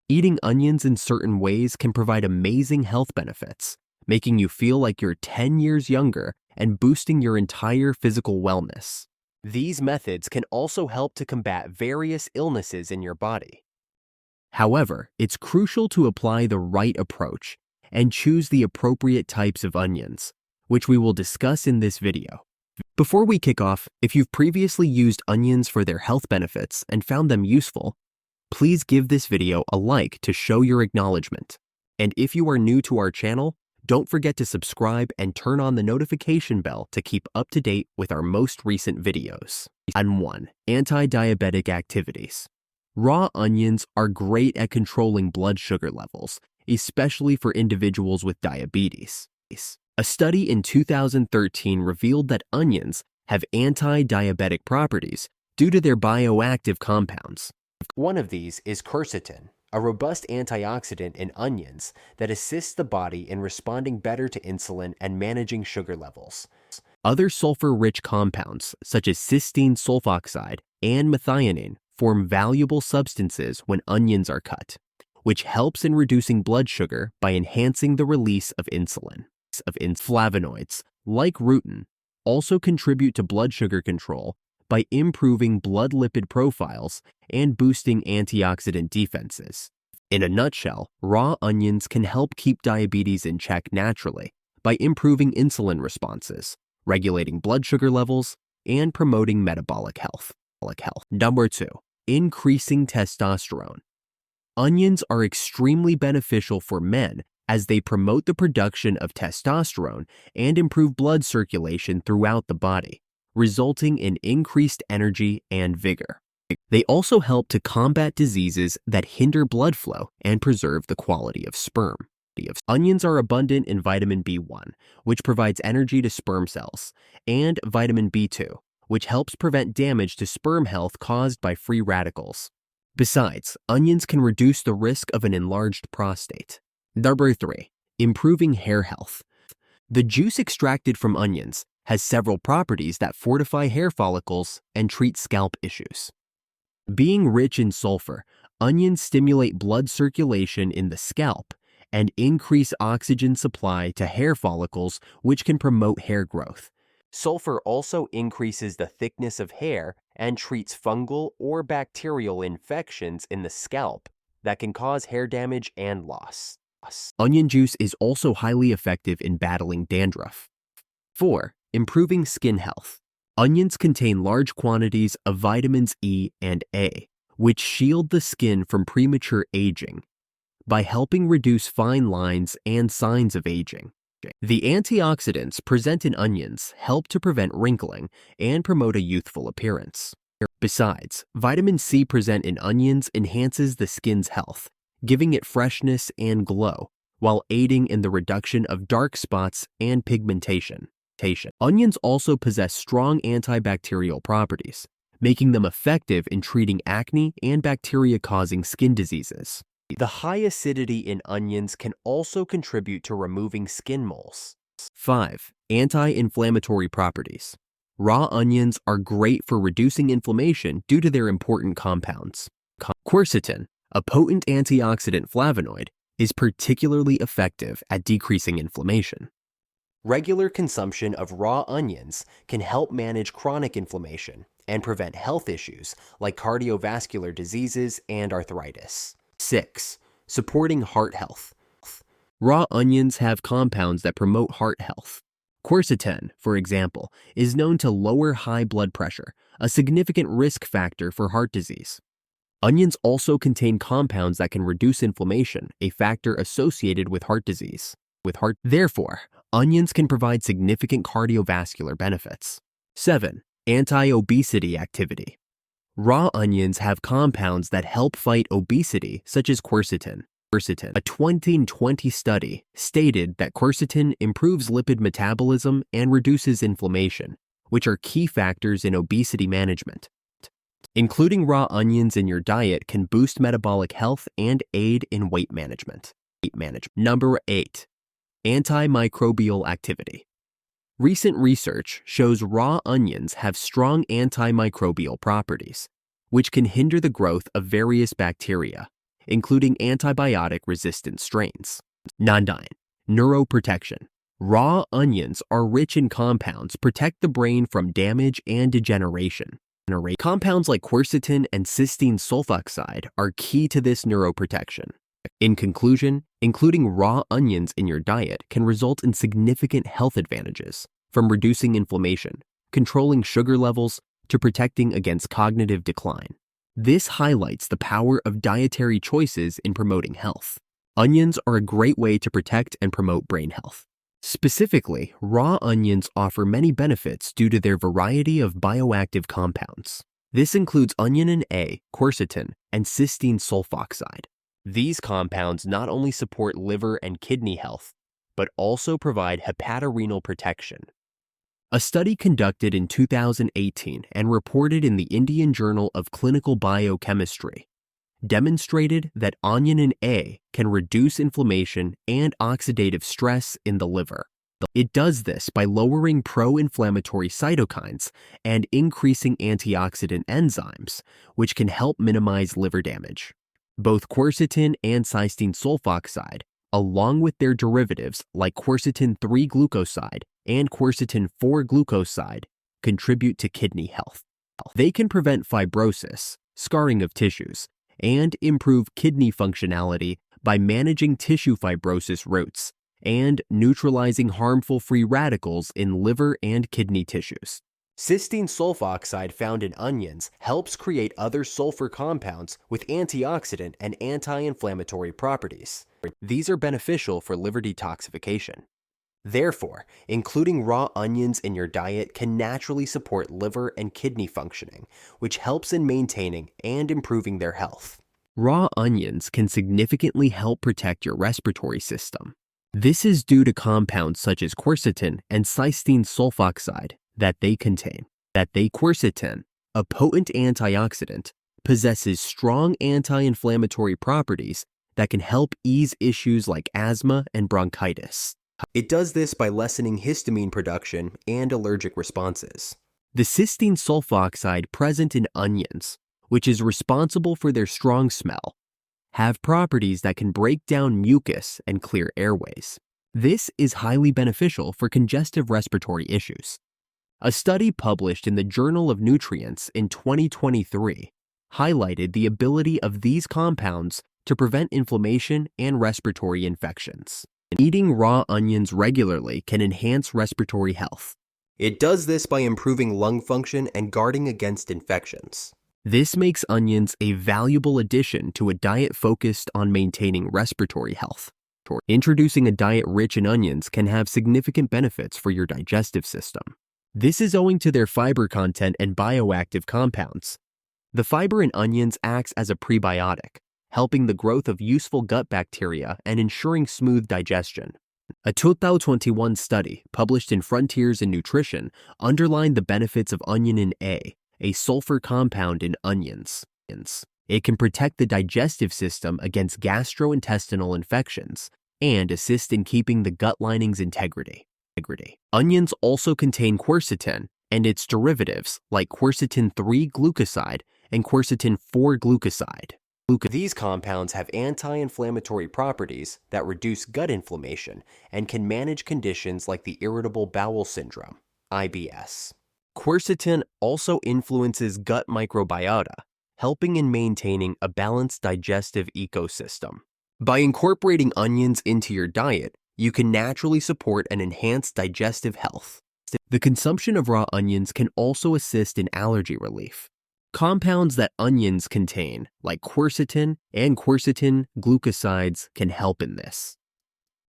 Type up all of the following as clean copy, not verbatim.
Eating onions in certain ways can provide amazing health benefits, making you feel like you're 10 years younger and boosting your entire physical wellness. These methods can also help to combat various illnesses in your body. However, it's crucial to apply the right approach and choose the appropriate types of onions, which we will discuss in this video. Before we kick off, if you've previously used onions for their health benefits and found them useful, please give this video a like to show your acknowledgement. And if you are new to our channel, don't forget to subscribe and turn on the notification bell to keep up to date with our most recent videos. And 1. Anti-diabetic activities. Raw onions are great at controlling blood sugar levels, especially for individuals with diabetes. A study in 2013 revealed that onions have anti-diabetic properties due to their bioactive compounds. One of these is quercetin, a robust antioxidant in onions that assists the body in responding better to insulin and managing sugar levels. Other sulfur-rich compounds, such as cysteine sulfoxide and methionine, form valuable substances when onions are cut, which helps in reducing blood sugar by enhancing the release of insulin. Flavonoids, like rutin, also contribute to blood sugar control by improving blood lipid profiles and boosting antioxidant defenses. In a nutshell, raw onions can help keep diabetes in check naturally by improving insulin responses, regulating blood sugar levels, and promoting metabolic health. Number 2. Increasing testosterone. Onions are extremely beneficial for men as they promote the production of testosterone and improve blood circulation throughout the body, resulting in increased energy and vigor. They also help to combat diseases that hinder blood flow and preserve the quality of sperm. Onions are abundant in vitamin B1, which provides energy to sperm cells, and vitamin B2, which helps prevent damage to sperm health caused by free radicals. Besides, onions can reduce the risk of an enlarged prostate. Number 3. Improving hair health. The juice extracted from onions has several properties that fortify hair follicles and treat scalp issues. Being rich in sulfur, onions stimulate blood circulation in the scalp and increase oxygen supply to hair follicles, which can promote hair growth. Sulfur also increases the thickness of hair and treats fungal or bacterial infections in the scalp that can cause hair damage and loss. Onion juice is also highly effective in battling dandruff. 4. Improving skin health. Onions contain large quantities of vitamins E and A, which shield the skin from premature aging by helping reduce fine lines and signs of aging. The antioxidants present in onions help to prevent wrinkling and promote a youthful appearance. Besides, vitamin C present in onions enhances the skin's health, giving it freshness and glow, while aiding in the reduction of dark spots and pigmentation. Onions also possess strong antibacterial properties, making them effective in treating acne and bacteria-causing skin diseases. The high acidity in onions can also contribute to removing skin moles. 5. Anti-inflammatory properties. Raw onions are great for reducing inflammation due to their important compounds. Quercetin, a potent antioxidant flavonoid, is particularly effective at decreasing inflammation. Regular consumption of raw onions can help manage chronic inflammation and prevent health issues like cardiovascular diseases and arthritis. 6. Supporting heart health. Raw onions have compounds that promote heart health. Quercetin, for example, is known to lower high blood pressure, a significant risk factor for heart disease. Onions also contain compounds that can reduce inflammation, a factor associated with heart disease. Therefore, onions can provide significant cardiovascular benefits. 7. Anti-obesity activity. Raw onions have compounds that help fight obesity, such as quercetin. A 2020 study stated that quercetin improves lipid metabolism and reduces inflammation, which are key factors in obesity management. Including raw onions in your diet can boost metabolic health and aid in weight management. Number 8. Antimicrobial activity. Recent research shows raw onions have strong antimicrobial properties, which can hinder the growth of various bacteria including antibiotic-resistant strains. Non-diet. Neuroprotection. Raw onions are rich in compounds protect the brain from damage and degeneration. Compounds like quercetin and cysteine sulfoxide are key to this neuroprotection. In conclusion, including raw onions in your diet can result in significant health advantages, from reducing inflammation, controlling sugar levels, to protecting against cognitive decline. This highlights the power of dietary choices in promoting health. Onions are a great way to protect and promote brain health. Specifically, raw onions offer many benefits due to their variety of bioactive compounds. This includes onion A, quercetin, and cysteine sulfoxide. These compounds not only support liver and kidney health, but also provide hepatorenal protection. A study conducted in 2018 and reported in the Indian Journal of Clinical Biochemistry demonstrated that onion A can reduce inflammation and oxidative stress in the liver. It does this by lowering pro-inflammatory cytokines and increasing antioxidant enzymes, which can help minimize liver damage. Both quercetin and cysteine sulfoxide, along with their derivatives like quercetin 3-glucoside and quercetin 4-glucoside, contribute to kidney health. They can prevent fibrosis, scarring of tissues, and improve kidney functionality by managing tissue fibrosis roots and neutralizing harmful free radicals in liver and kidney tissues. Cysteine sulfoxide found in onions helps create other sulfur compounds with antioxidant and anti-inflammatory properties. These are beneficial for liver detoxification. Therefore, including raw onions in your diet can naturally support liver and kidney functioning, which helps in maintaining and improving their health. Raw onions can significantly help protect your respiratory system. This is due to compounds such as quercetin and cysteine sulfoxide that they contain. Quercetin, a potent antioxidant, possesses strong anti-inflammatory properties that can help ease issues like asthma and bronchitis. It does this by lessening histamine production and allergic responses. The cysteine sulfoxide present in onions, which is responsible for their strong smell, have properties that can break down mucus and clear airways. This is highly beneficial for congestive respiratory issues. A study published in the Journal of Nutrients in 2023 highlighted the ability of these compounds to prevent inflammation and respiratory infections. Eating raw onions regularly can enhance respiratory health. It does this by improving lung function and guarding against infections. This makes onions a valuable addition to a diet focused on maintaining respiratory health. Introducing a diet rich in onions can have significant benefits for your digestive system. This is owing to their fiber content and bioactive compounds. The fiber in onions acts as a prebiotic, helping the growth of useful gut bacteria and ensuring smooth digestion. A 2021 study published in Frontiers in Nutrition underlined the benefits of onion A, a sulfur compound in onions. It can protect the digestive system against gastrointestinal infections and assist in keeping the gut lining's integrity. Onions also contain quercetin and its derivatives like quercetin 3-glucoside and quercetin 4-glucoside. These compounds have anti-inflammatory properties that reduce gut inflammation and can manage conditions like the irritable bowel syndrome, IBS. Quercetin also influences gut microbiota, helping in maintaining a balanced digestive ecosystem. By incorporating onions into your diet, you can naturally support and enhance digestive health. The consumption of raw onions can also assist in allergy relief. Compounds that onions contain, like quercetin and quercetin glucosides, can help in this.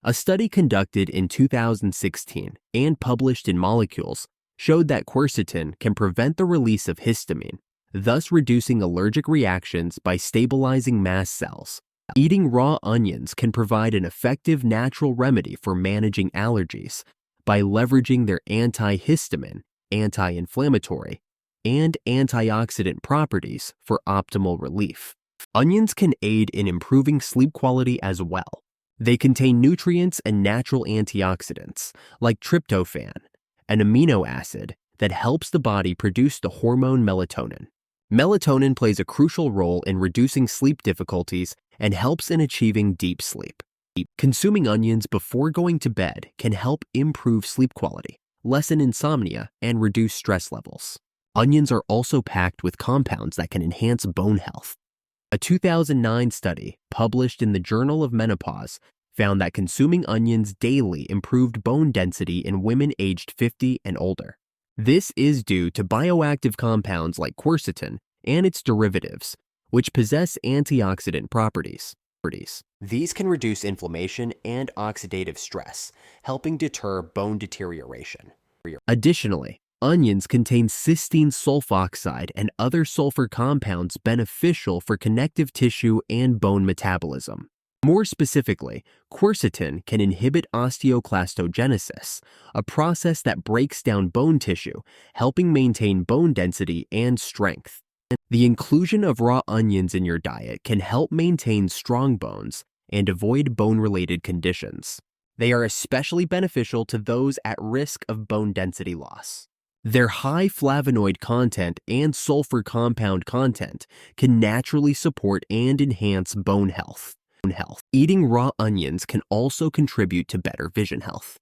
A study conducted in 2016 and published in Molecules showed that quercetin can prevent the release of histamine, thus reducing allergic reactions by stabilizing mast cells. Eating raw onions can provide an effective natural remedy for managing allergies by leveraging their antihistamine, anti-inflammatory, and antioxidant properties for optimal relief. Onions can aid in improving sleep quality as well. They contain nutrients and natural antioxidants like tryptophan, an amino acid that helps the body produce the hormone melatonin. Melatonin plays a crucial role in reducing sleep difficulties and helps in achieving deep sleep. Consuming onions before going to bed can help improve sleep quality, lessen insomnia, and reduce stress levels. Onions are also packed with compounds that can enhance bone health. A 2009 study published in the Journal of Menopause found that consuming onions daily improved bone density in women aged 50 and older. This is due to bioactive compounds like quercetin and its derivatives, which possess antioxidant properties. These can reduce inflammation and oxidative stress, helping deter bone deterioration. Additionally, onions contain cysteine sulfoxide and other sulfur compounds beneficial for connective tissue and bone metabolism. More specifically, quercetin can inhibit osteoclastogenesis, a process that breaks down bone tissue, helping maintain bone density and strength. The inclusion of raw onions in your diet can help maintain strong bones and avoid bone-related conditions. They are especially beneficial to those at risk of bone density loss. Their high flavonoid content and sulfur compound content can naturally support and enhance bone health. Eating raw onions can also contribute to better vision health.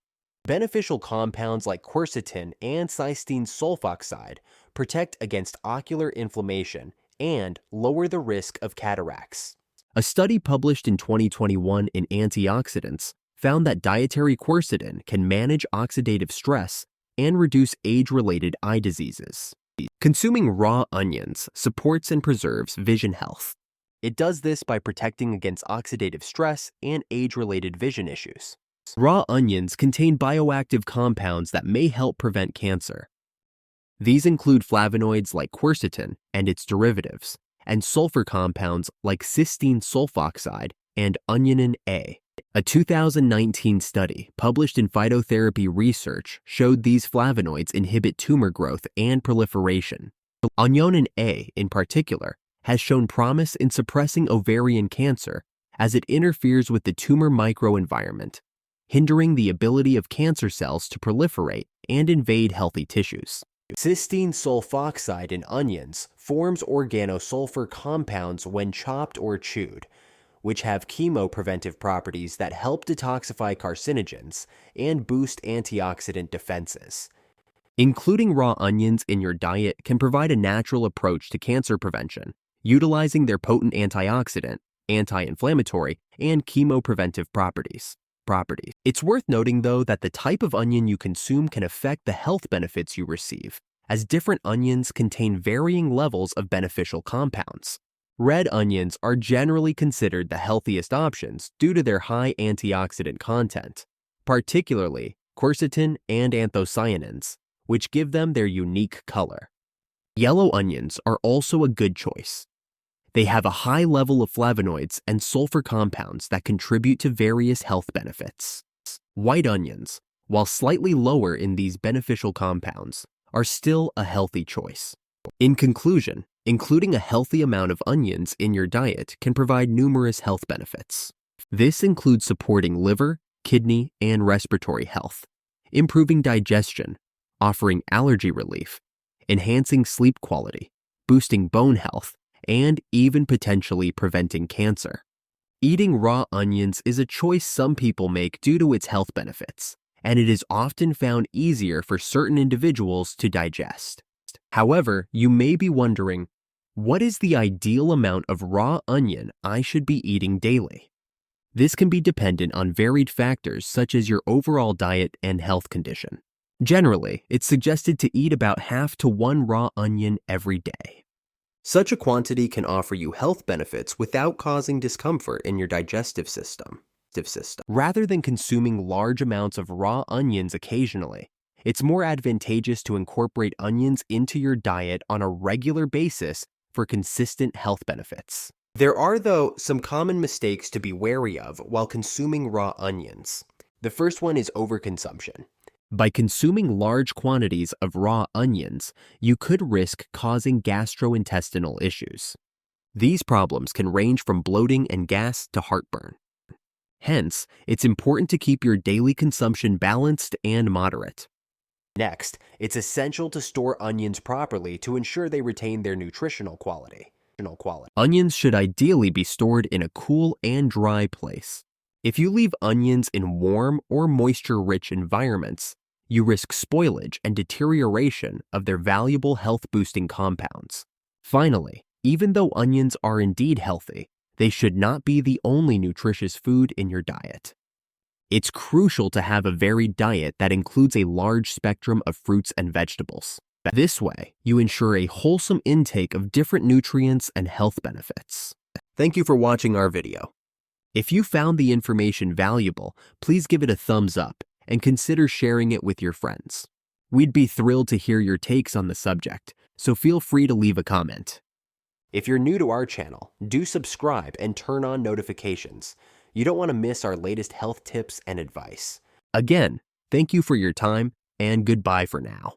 Beneficial compounds like quercetin and cysteine sulfoxide protect against ocular inflammation and lower the risk of cataracts. A study published in 2021 in Antioxidants found that dietary quercetin can manage oxidative stress and reduce age-related eye diseases. Consuming raw onions supports and preserves vision health. It does this by protecting against oxidative stress and age-related vision issues. Raw onions contain bioactive compounds that may help prevent cancer. These include flavonoids like quercetin and its derivatives, and sulfur compounds like cysteine sulfoxide and onionin A. A 2019 study published in Phytotherapy Research showed these flavonoids inhibit tumor growth and proliferation. Onionin A, in particular, has shown promise in suppressing ovarian cancer as it interferes with the tumor microenvironment, hindering the ability of cancer cells to proliferate and invade healthy tissues. Cysteine sulfoxide in onions forms organosulfur compounds when chopped or chewed, which have chemopreventive properties that help detoxify carcinogens and boost antioxidant defenses. Including raw onions in your diet can provide a natural approach to cancer prevention, utilizing their potent antioxidant, anti-inflammatory, and chemopreventive properties. It's worth noting, though, that the type of onion you consume can affect the health benefits you receive, as different onions contain varying levels of beneficial compounds. Red onions are generally considered the healthiest options due to their high antioxidant content, particularly quercetin and anthocyanins, which give them their unique color. Yellow onions are also a good choice. They have a high level of flavonoids and sulfur compounds that contribute to various health benefits. White onions, while slightly lower in these beneficial compounds, are still a healthy choice. In conclusion, including a healthy amount of onions in your diet can provide numerous health benefits. This includes supporting liver, kidney, and respiratory health, improving digestion, offering allergy relief, enhancing sleep quality, boosting bone health, and even potentially preventing cancer. Eating raw onions is a choice some people make due to its health benefits, and it is often found easier for certain individuals to digest. However, you may be wondering, what is the ideal amount of raw onion I should be eating daily? This can be dependent on varied factors such as your overall diet and health condition. Generally, it's suggested to eat about half to 1 raw onion every day. Such a quantity can offer you health benefits without causing discomfort in your digestive system. Rather than consuming large amounts of raw onions occasionally, it's more advantageous to incorporate onions into your diet on a regular basis for consistent health benefits. There are, though, some common mistakes to be wary of while consuming raw onions. The first one is overconsumption. By consuming large quantities of raw onions, you could risk causing gastrointestinal issues. These problems can range from bloating and gas to heartburn. Hence, it's important to keep your daily consumption balanced and moderate. Next, it's essential to store onions properly to ensure they retain their nutritional quality. Onions should ideally be stored in a cool and dry place. If you leave onions in warm or moisture-rich environments, you risk spoilage and deterioration of their valuable health-boosting compounds. Finally, even though onions are indeed healthy, they should not be the only nutritious food in your diet. It's crucial to have a varied diet that includes a large spectrum of fruits and vegetables. This way, you ensure a wholesome intake of different nutrients and health benefits. Thank you for watching our video. If you found the information valuable, please give it a thumbs up and consider sharing it with your friends. We'd be thrilled to hear your takes on the subject, so feel free to leave a comment. If you're new to our channel, do subscribe and turn on notifications. You don't want to miss our latest health tips and advice. Again, thank you for your time and goodbye for now.